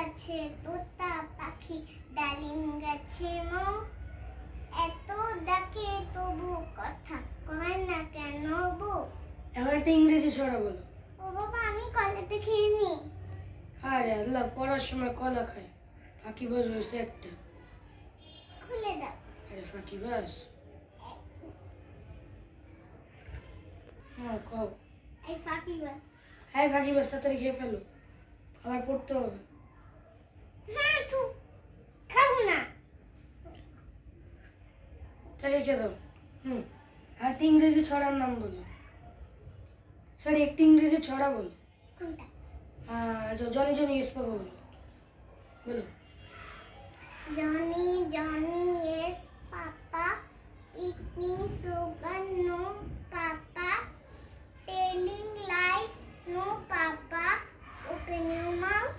গাছে তোতা পাখি ডালিম গাছে মৌ এত ডাকে তবু কথা কয় না কেন বউ। এখন একটা ইংরেজি ছড়া বলো। ও বাবা আমি কলাটা খেয়ে নি। আরে আল্লাহ, পড়ার সময় কলা খায়। ফাঁকিবাজ হয়েছে একটা। খুলে দাও। আরে ফাঁকিবাজ। হ্যাঁ কও। এই ফাঁকিবাজ। হ্যাঁ ফাঁকিবাজ, তাড়াতাড়ি খেয়ে ফেলো, আবার পড়তে হবে। হ্যাঁ তু খাবো না। রেখে দাও। আর একটা ইংরেজি ছড়ার নাম বলো। সরি, একটা ইংরেজি ছড়া বলো। কোনটা? জনি জনি ইয়েস পাপা বলো। বলো। Johnny Johnny yes papa eat me sugar no papa telling lies no papa open your mouth